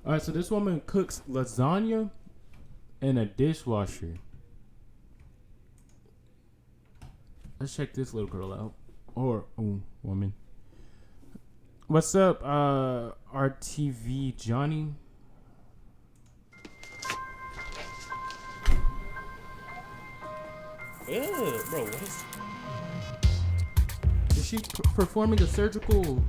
All right, so this woman cooks lasagna in a dishwasher. Let's check this little girl out. Or woman. What's up, RTV Johnny? Ew, bro, what is she performing a surgical?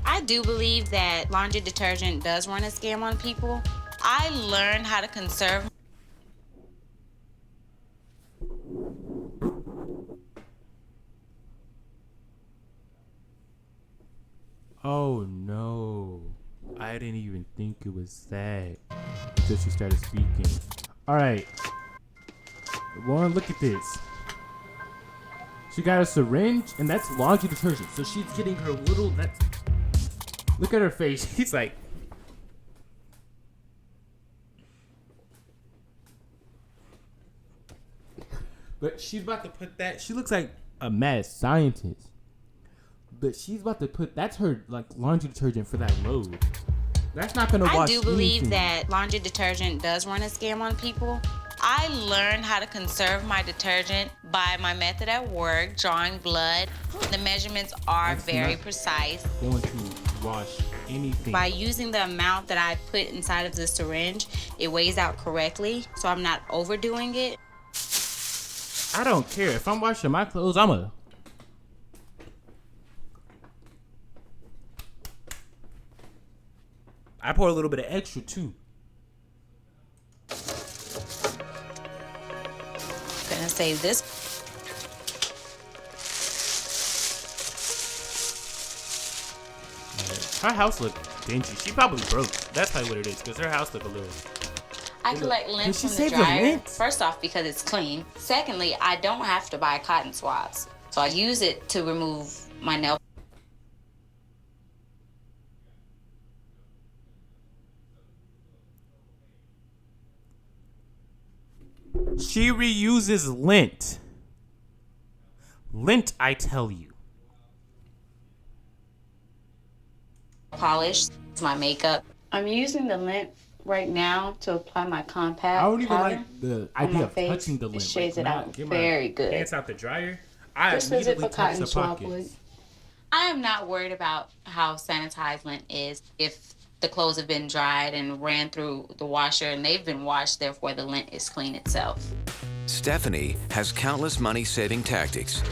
I do believe that laundry detergent does run a scam on people. I learned how to conserve. Oh no, I didn't even think it was that until she started speaking. All right, Lauren, look at this. She got a syringe, and that's laundry detergent. So she's getting her little. That's. Look at her face. She's like. But she's about to put that. She looks like a mad scientist. But she's about to put. That's her like laundry detergent for that load. That's not gonna wash. I do believe anything. that laundry detergent does run a scam on people. I learned how to conserve my detergent by my method at work, drawing blood. The measurements are very precise. Going to wash anything. By using the amount that I put inside of the syringe, it weighs out correctly, so I'm not overdoing it. I don't care. If I'm washing my clothes, I pour a little bit of extra too. Gonna save this. Her house look dingy. She probably broke. That's probably what it is, because her house look a little. I collect lint she from the save the dryer. lint? First off, because it's clean. Secondly, I don't have to buy cotton swabs. So I use it to remove my nail. She reuses lint. Lint, I tell you. Polish my makeup. I'm using the lint right now to apply my compact. I don't even powder like the on idea my of face. touching the It lint. shades it out get very good. Pants out the dryer. I Just as if immediately a touch cotton the swab would. pockets. I am not worried about how sanitized lint is. If the clothes have been dried and ran through the washer and they've been washed, therefore the lint is clean itself. Stephanie has countless money-saving tactics.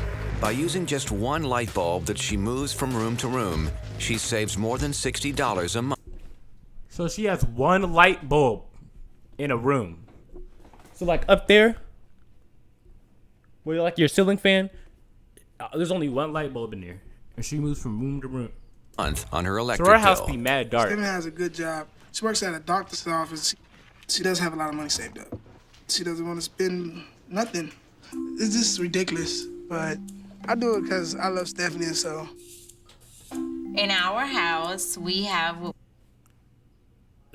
By using just one light bulb that she moves from room to room, she saves more than $60 a month. So she has one light bulb in a room. So like up there, where like your ceiling fan, there's only one light bulb in there, and she moves from room to room. Month on her So electric her house bill. be mad dark. Stephanie has a good job. She works at a doctor's office. She does have a lot of money saved up. She doesn't want to spend nothing. It's just ridiculous. But I do it because I love Stephanie, and so. In our house, we have.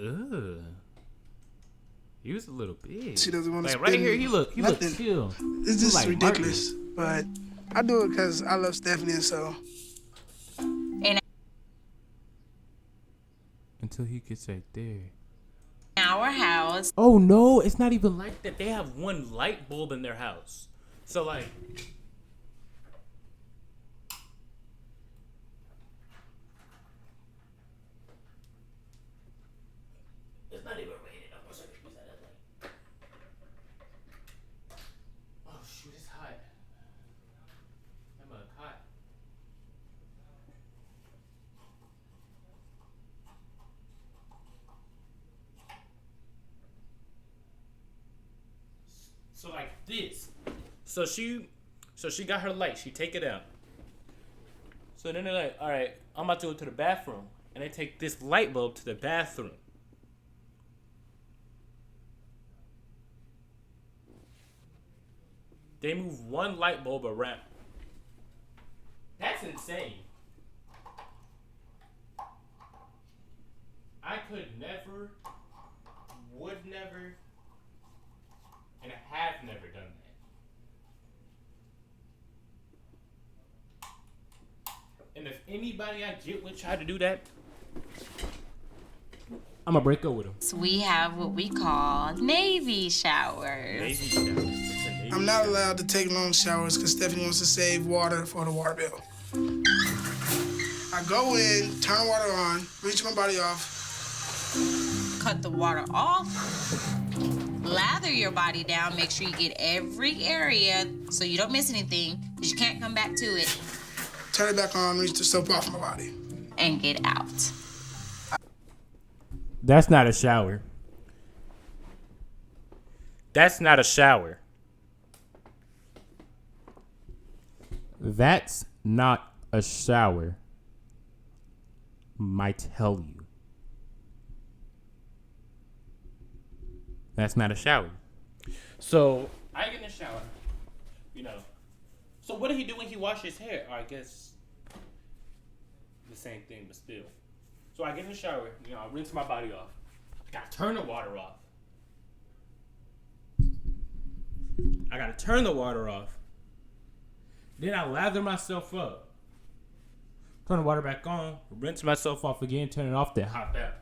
Ugh. He was a little big. She doesn't want to like spend right here, he look nothing. chill. It's just like ridiculous. But I do it because I love Stephanie, and so. Until he gets right there. Our house. Oh no, it's not even like that. They have one light bulb in their house. So like. It's not even rated. I'm gonna use that as like. Oh shoot, it's hot. I'm hot. So like this. So she got her light. She take it out. So then they're like, all right, I'm about to go to the bathroom. And they take this light bulb to the bathroom. They move one light bulb around. That's insane. I could never, would never, and have never done that. And if anybody I get with try to do that, I'm gonna break up with him. So we have what we call Navy showers. Navy shower. I'm not allowed to take long showers because Stephanie wants to save water for the water bill. I go in, turn water on, rinse my body off. Cut the water off. Lather your body down. Make sure you get every area so you don't miss anything because you can't come back to it. Turn it back on, rinse the soap off my body. And get out. That's not a shower. That's not a shower. That's not a shower. Might tell you. That's not a shower. So I get in the shower, you know. So what did he do when he washed his hair? I guess the same thing, but still. So I get in the shower, you know, I rinse my body off. I gotta turn the water off. I gotta turn the water off. Then I lather myself up. Turn the water back on, rinse myself off again, turn it off, then hop out.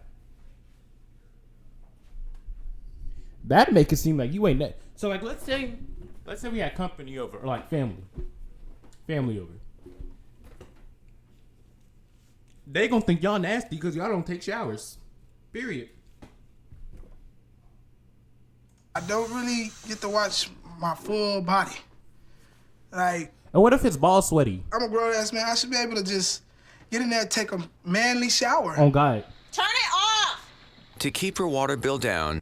That'd make it seem like you ain't that. So like let's say we had company over, or like family over. They gonna think y'all nasty because y'all don't take showers. Period. I don't really get to watch my full body. Like, And what if it's ball sweaty? I'm a grown ass man. I should be able to just get in there and take a manly shower. Oh God. Turn it off. To keep her water bill down,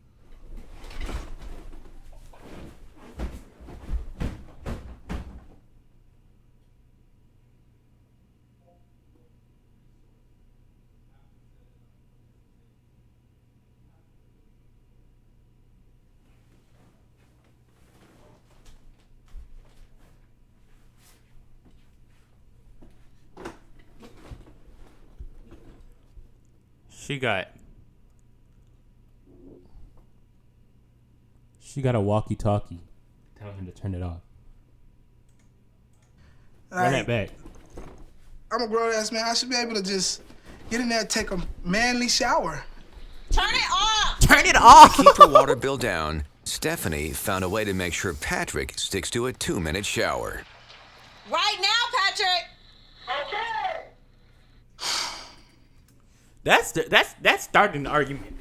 She got a walkie-talkie telling him to turn it off. Run that back. I'm a grown ass man. I should be able to just get in there and take a manly shower. Turn it off. Turn it off. to keep her water bill down, Stephanie found a way to make sure Patrick sticks to a 2-minute shower. Right now, Patrick. That's starting the argument.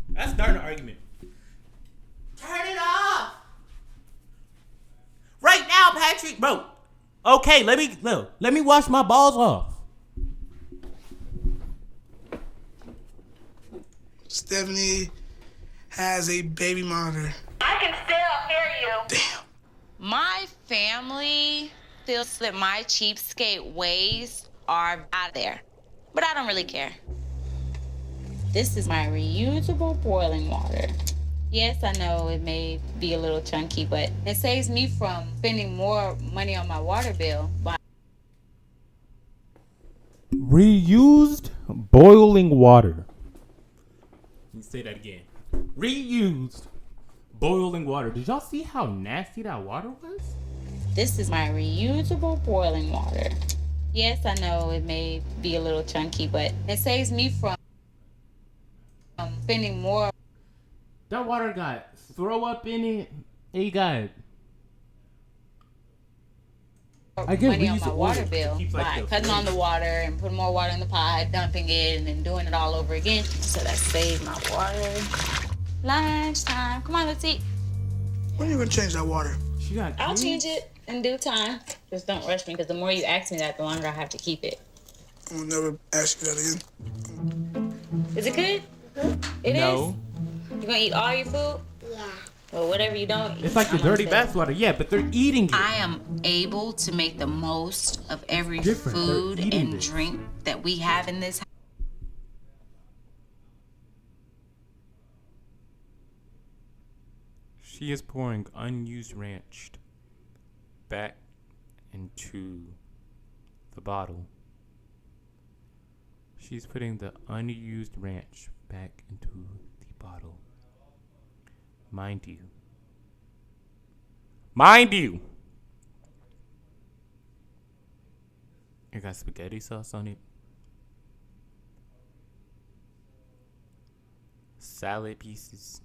That's starting the argument. Turn it off. Right now, Patrick, bro. Okay, let me wash my balls off. Stephanie has a baby monitor. I can still hear you. Damn. My family feels that my cheapskate ways are out there, but I don't really care. This is my reusable boiling water. Yes, I know it may be a little chunky, but it saves me from spending more money on my water bill. Reused boiling water. Let me say that again. Reused boiling water. Did y'all see how nasty that water was? This is my reusable boiling water. Yes, I know it may be a little chunky, but it saves me from spending more. That water got throw up in it. It got. I guess money we on used my to water order bill to keep, by like, the cutting on the water and putting more water in the pot, dumping it, and then doing it all over again. So that saved my water. Lunchtime. Come on, let's eat. When are you gonna change that water? She got. I'll kids? change it in due time. Just don't rush me, because the more you ask me that, the longer I have to keep it. I'll never ask you that again. Is it good? It No. is? You gonna eat all your food? Yeah. Well, whatever you don't eat. It's like the I'm gonna dirty say. bath water. Yeah, but they're eating it. I am able to make the most of every Different. They're food eating and this. drink that we have in this house. She is pouring unused ranch back into the bottle. She's putting the unused ranch back into the bottle. Mind you. It got spaghetti sauce on it. salad pieces.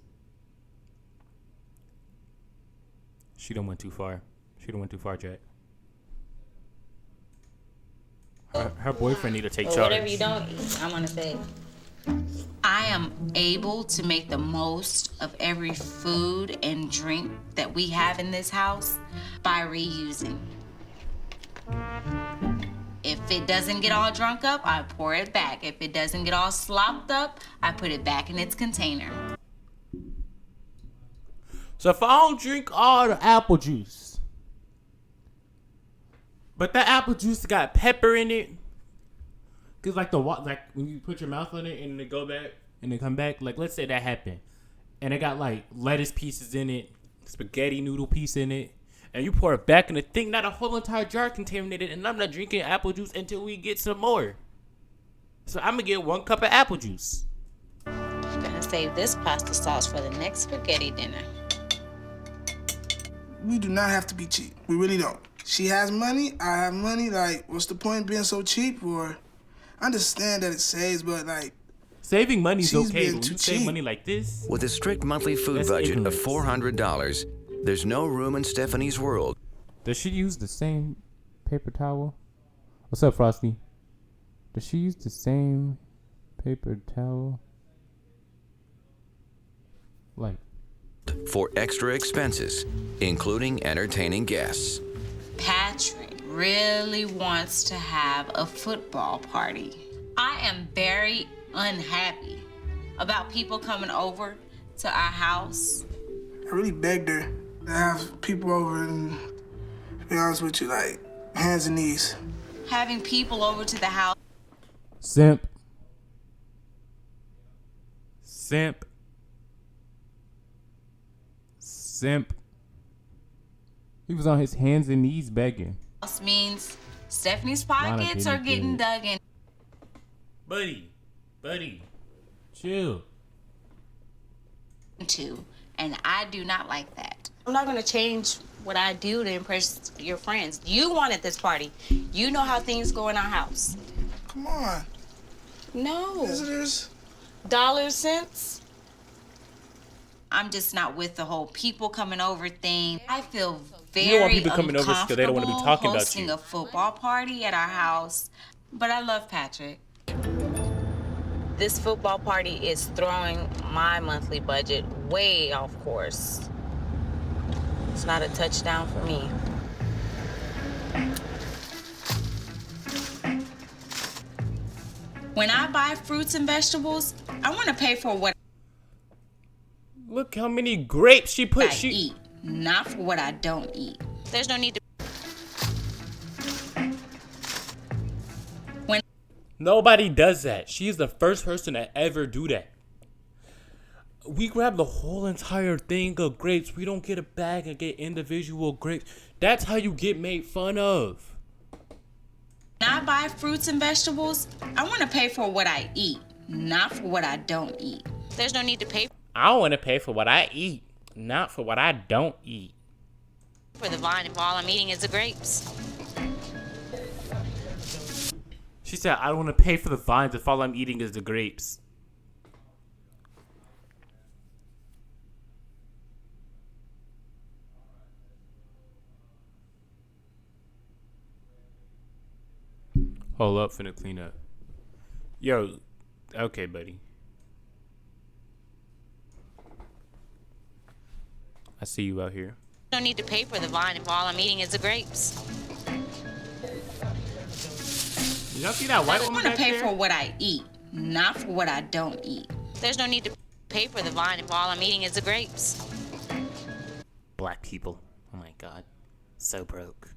She done went too far. Jack. Her boyfriend need to take Or charge. whatever you don't eat, I'm gonna say. I am able to make the most of every food and drink that we have in this house by reusing. If it doesn't get all drunk up, I pour it back. If it doesn't get all slopped up, I put it back in its container. So if I don't drink all the apple juice, but that apple juice got pepper in it, cause like like when you put your mouth on it and they go back and they come back, like let's say that happened, and it got like lettuce pieces in it, spaghetti noodle piece in it, and you pour it back in the thing, not a whole entire jar contaminated, and I'm not drinking apple juice until we get some more. So I'm gonna get 1 cup of apple juice. I'm gonna save this pasta sauce for the next spaghetti dinner. We do not have to be cheap. We really don't. She has money, I have money. Like, what's the point of being so cheap? Or I understand that it saves, but like, Saving money is she's okay, being but when too you save cheap. money like this, With a strict monthly food That's budget ignorance. of $400, there's no room in Stephanie's world does she use the same paper towel? What's up, Frosty? Does she use the same paper towel? Like, for extra expenses, including entertaining guests. Patrick really wants to have a football party. I am very unhappy about people coming over to our house. I really begged her to have people over and, to be honest with you, like, hands and knees. Having people over to the house. simp. Simp. Simp. He was on his hands and knees begging. Means Stephanie's Lana pockets didn't are getting do it. dug in. Buddy. Chill. Into, and I do not like that. I'm not gonna change what I do to impress your friends. You wanted this party. You know how things go in our house. Come on, No. visitors. Dollars, cents. I'm just not with the whole people coming over thing. I feel very You don't want people coming over because they don't want to be talking about hosting you. a football party at our house, but I love Patrick. This football party is throwing my monthly budget way off course. It's not a touchdown for me. When I buy fruits and vegetables, I want to pay for what Look how many grapes she put. I eat, not for what I don't eat. There's no need to. Nobody does that. She's the first person to ever do that. We grab the whole entire thing of grapes. We don't get a bag and get individual grapes. That's how you get made fun of. When I buy fruits and vegetables, I want to pay for what I eat, not for what I don't eat. There's no need to pay I want to pay for what I eat, not for what I don't eat. for the vine if all I'm eating is the grapes. She said, I don't want to pay for the vines if all I'm eating is the grapes. Hold up, finna clean up. Yo, okay, buddy. I see you out here. No need to pay for the vine if all I'm eating is the grapes. You don't see that white I woman want to back pay there? for what I eat, not for what I don't eat. There's no need to pay for the vine if all I'm eating is the grapes. Black people. Oh my god. So broke.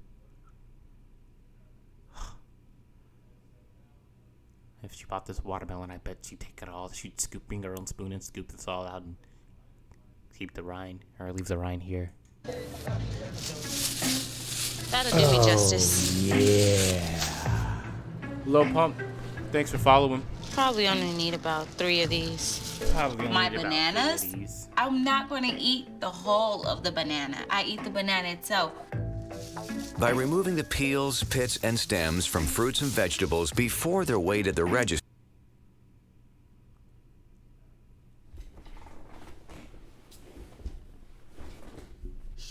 If she bought this watermelon, I bet she'd take it all. She'd bring her own spoon and scoop this all out and keep the rind, or leave the rind here. That'll do me justice. Yeah. Low Pump, thanks for following. Probably only need about 3 of these. Probably only My need about bananas? 3 of these. I'm not going to eat the whole of the banana. I eat the banana itself. By removing the peels, pits, and stems from fruits and vegetables before they're weighed at the register,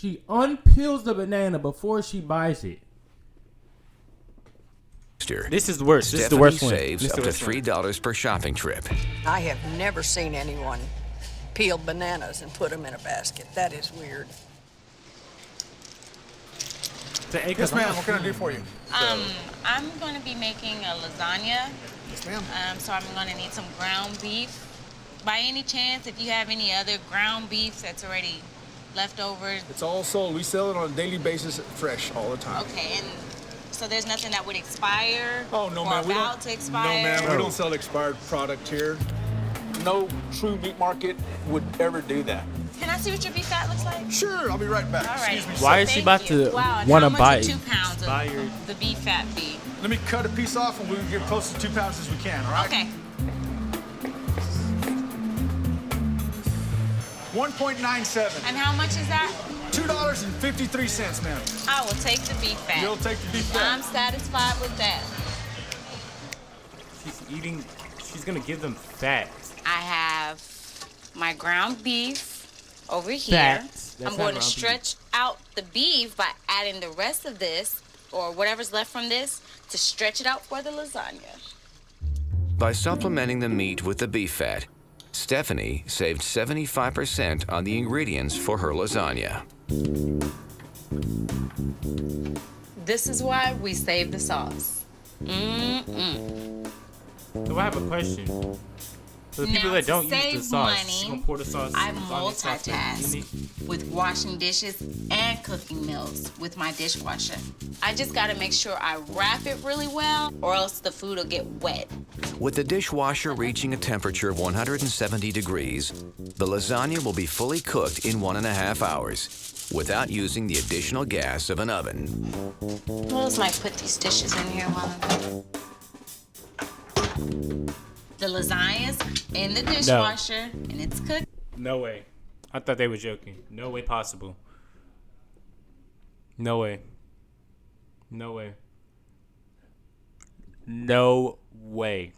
She unpeels the banana before she buys it. This is the worst. This is the worst one. Saves This is up the to worst one. $3 per shopping trip. I have never seen anyone peel bananas and put them in a basket. That is weird. Yes, ma'am. What can I do for you? I'm going to be making a lasagna. Yes, ma'am. So I'm going to need some ground beef. By any chance, if you have any other ground beef that's already left over. It's all sold. We sell it on a daily basis, fresh all the time. Okay, and so there's nothing that would expire? Oh, no, or ma'am. about to expire? No, ma'am. We don't sell expired product here. No true meat market would ever do that. Can I see what your beef fat looks like? Sure, I'll be right back. All right. Excuse me. Why sir. is she Thank about you. to Wow, and want to how buy much it? would 2 pounds Expired. of the beef fat be? Let me cut a piece off and we'll get close to 2 pounds as we can, all right? Okay. 1.97. And how much is that? $2.53, ma'am. I will take the beef fat. You'll take the beef I'm fat. satisfied with that. She's eating. She's gonna give them fat. I have my ground beef over here. That's I'm not going to ground stretch out the beef by adding the rest of this, or whatever's left from this, to stretch it out for the lasagna. By supplementing the meat with the beef fat, Stephanie saved 75% on the ingredients for her lasagna. This is why we save the sauce. Mm-mm. So I have a question. For the people Now, that to don't use the save sauce, money, you gonna pour the sauce. I lasagna sauce in multitask it? with washing dishes and cooking meals with my dishwasher. I just gotta make sure I wrap it really well, or else the food will get wet. With the dishwasher reaching a temperature of 170 degrees, the lasagna will be fully cooked in 1.5 hours without using the additional gas of an oven. Who else might put these dishes in here while I'm cooking? The lasagna's in the dishwasher and it's cooked. No way. I thought they were joking. No way possible. No way. No way. No way.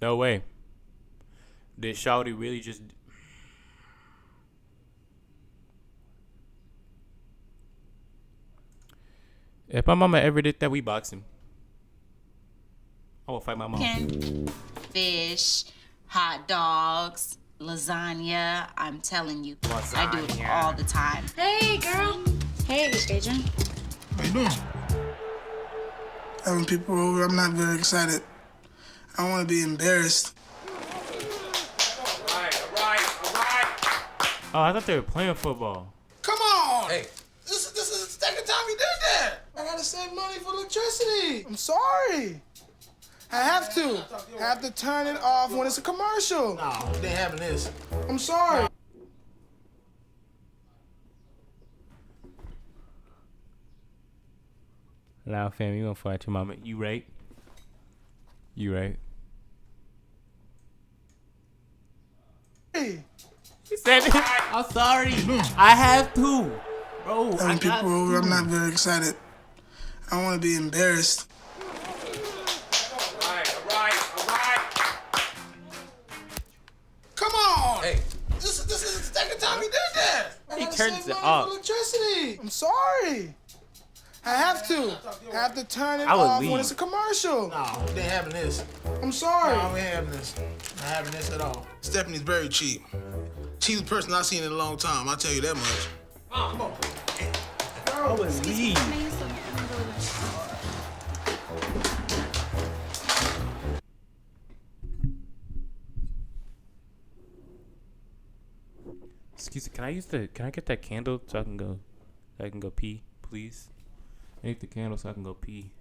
No way. Did Shawty really just... If my mama ever did that, we box him. I will fight my mom. Fish, hot dogs, lasagna. I'm telling you, I do it all the time. Hey, girl. Hey, Adrian. How you doing? Having people over, I'm not very excited. I don't want to be embarrassed. Oh, I thought they were playing football. Come on! Hey. This is the second time you did that. I gotta save money for electricity. I'm sorry. I have to. I have to turn it off when it's a commercial. No, they ain't having this. I'm sorry. Loud fam, you gonna fight your mama. You right? You right? Hey. He said it. I'm sorry. I have to. Bro, I Having got people over, I'm to. not very excited. I don't want to be embarrassed. Come on! Hey. This is the second time you did that. I He gotta turns save it money off. for electricity. I'm sorry. I have to. I have to turn it I would off leave. when it's a commercial. No, they ain't having this. I'm sorry. No, we ain't having this. Not having this at all. Stephanie's very cheap. Cheapest person I've seen in a long time, I'll tell you that much. Come on. I would leave. Excuse me, can I get that candle so I can go pee, please? I need the candle so I can go pee.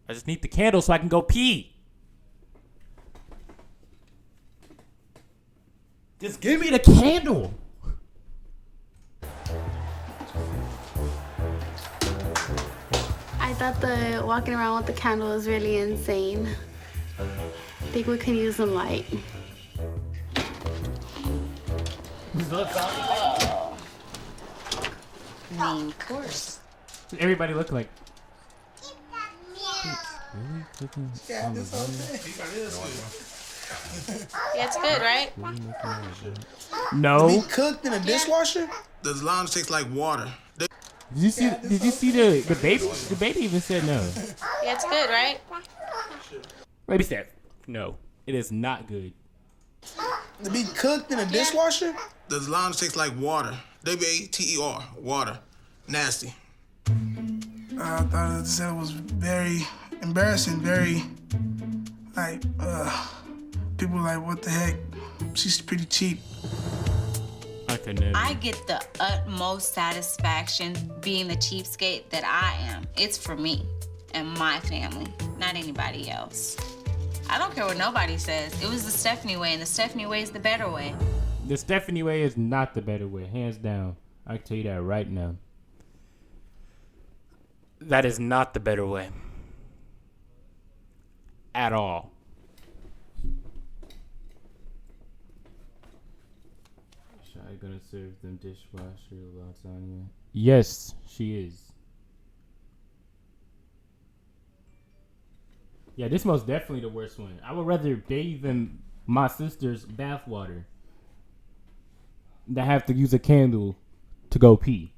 I just need the candle so I can go pee. Just give me the candle. I thought the walking around with the candle was really insane. I think we can use some light. Main course. Everybody look like. Yeah, this whole thing. Yeah, it's good, right? No. Be cooked in a dishwasher? The lasagna tastes like water. Did you see the baby? The baby even said no. Yeah, it's good, right? Baby said no. It is not good. To be cooked in a dishwasher? The lasagna tastes like water. WATER, water. Nasty. I thought it was very embarrassing, very, like, people like, what the heck? She's pretty cheap. I could never. I get the utmost satisfaction being the cheapskate that I am. It's for me and my family, not anybody else. I don't care what nobody says. It was the Stephanie way, and the Stephanie way is the better way. The Stephanie way is not the better way, hands down. I can tell you that right now. That is not the better way. At all. Shy gonna serve them dishwasher lasagna? Yes, she is. Yeah, this most definitely the worst one. I would rather bathe in my sister's bathwater than have to use a candle to go pee.